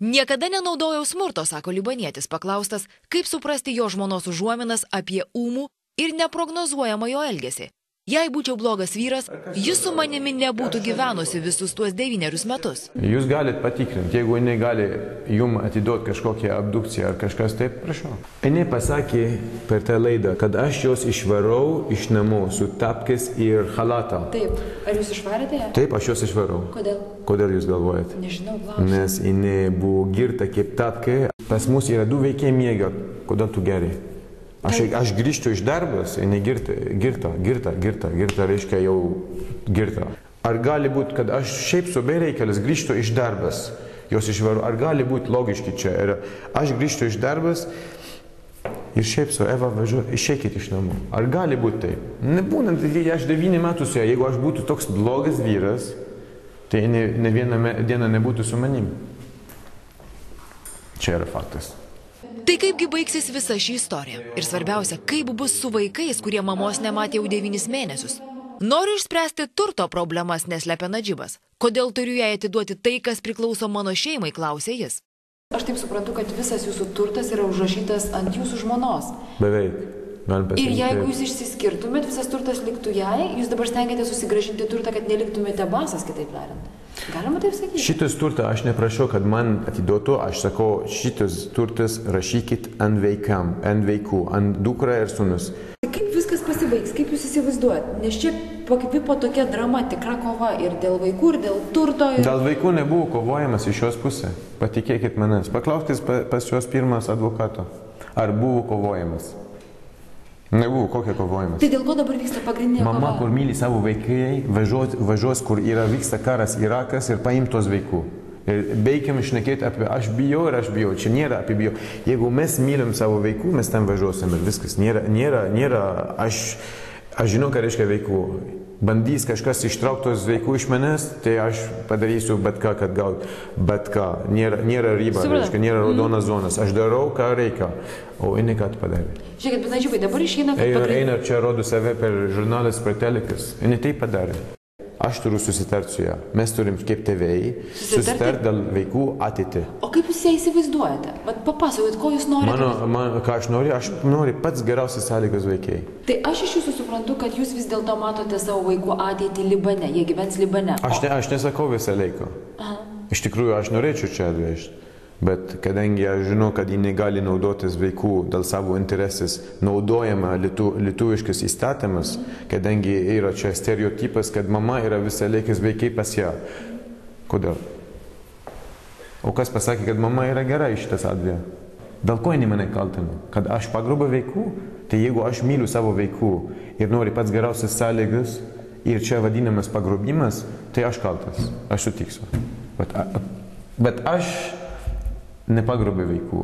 Niekada nenaudojau smurto, sako libanietis, paklaustas, kaip suprasti jo žmonos užuominas apie ūmų ir neprognozuojamą jo elgesį. Jei būčiau blogas vyras, jis su manimi nebūtų gyvenusi visus tuos 9 metus. Jūs galite patikrinti, jeigu jinai gali jums atiduoti kažkokią abdukciją ar kažkas taip, prašau. Jinai pasakė per tą laidą, kad aš jos išvarau iš namų su tapkės ir halatą. Taip. Ar jūs išvarėte ją? Taip, aš jos išvarau. Kodėl? Kodėl jūs galvojate? Nežinau, klausiu. Nes jinai buvo girta kaip tapkė. Pas mus yra 2 vaikai miega. Kodėl tu geri? Aš grįžtu iš darbas, jinai girta, reiškia jau girta. Ar gali būti, kad aš šiaip su bereikalis grįžtu iš darbas, jos išvaru, ar gali būti logiški čia? Ir aš grįžtu iš darbas ir šiaip su Eva važiuoju, išeikit iš namų. Ar gali būti taip? Nebūnant, aš 9 metus jau, jeigu aš būtų toks blogas vyras, tai ne vieną dieną nebūtų su manim. Čia yra faktas. Tai kaipgi baigsis visa ši istorija? Ir svarbiausia, kaip bus su vaikais, kurie mamos nematė jau 9 mėnesius? Noriu išspręsti turto problemas, neslepia Nadžibas. Kodėl turiu jai atiduoti tai, kas priklauso mano šeimai, klausė jis. Aš taip suprantu, kad visas jūsų turtas yra užrašytas ant jūsų žmonos. Beveik. Ir jeigu jūs išsiskirtumėt, visas turtas liktų jai, jūs dabar stengiate susigrąžinti turtą, kad neliktumėte basas, kitaip tariant. Galima taip sakyti? Šitas turtą aš neprašau, kad man atiduotų, aš sakau, šitas turtas rašykit ant vaikų, ant dukra ir sūnus. Kaip viskas pasibaigs, kaip jūs įsivaizduojat? Nes čia pakvipo tokia drama, tikra kova ir dėl vaikų, ir dėl turto. Dėl vaikų nebuvo kovojamas iš jos pusė, patikėkit manęs. Paklauskit pas jos pirmas advokato, ar buvo kovojamas. Nebuvo, kokia kovojimas. Tai dėl ko dabar vyksta pagrindinė kova? Mama, kur myli savo vaikai, važiuos, kur vyksta karas Irakas ir paimt tos vaikų. Ir beigiam šnekėti apie aš bijau ir aš bijau. Čia nėra apie bijau. Jeigu mes mylim savo vaikų, mes ten važiuosim ir viskas. Aš žinau, ką reiškia vaikų. Bandys kažkas ištrauktos vaikų iš manęs, tai aš padarysiu bet ką, kad gaut bet ką. Nėra riba, reiškia, nėra raudonas zonas. Aš darau, ką reikia. O jinai ką padarė? Žiūrėkit, bet Nadžibai, dabar išeina, kad eina čia, rodo save per žurnalas, per telekas. Jinai taip padarė. Aš turiu susitarti su ją. Mes turim kaip tėvėjai susitarti dėl vaikų ateitį. O kaip jūs ją įsivaizduojate? Vat papasakokit, ko jūs norite? Ką aš noriu pats geriausias sąlygas vaikai. Tai aš iš jūsų suprantu, kad jūs vis dėlto matote savo vaikų ateitį Libane. Jie gyvens Libane. Aš nesakau visą laiką. Iš tikrųjų, aš norėčiau čia atvežti. Bet kadangi aš žinau, kad ji negali naudotis vaikų dėl savo interesės, naudojama lietuviškas įstatymas, kadangi yra čia stereotipas, kad mama yra visą laikas vaikai pas ją. Kodėl? O kas pasakė, kad mama yra gera iš šitas atveju? Dėl ko jinai mane kaltina? Kad aš pagrobiu vaikų? Tai jeigu aš myliu savo vaikų ir noriu pats geriausias sąlygas ir čia vadinamas pagrobimas, tai aš kaltas. Aš sutiksiu. Bet aš nepagrobė vaikų.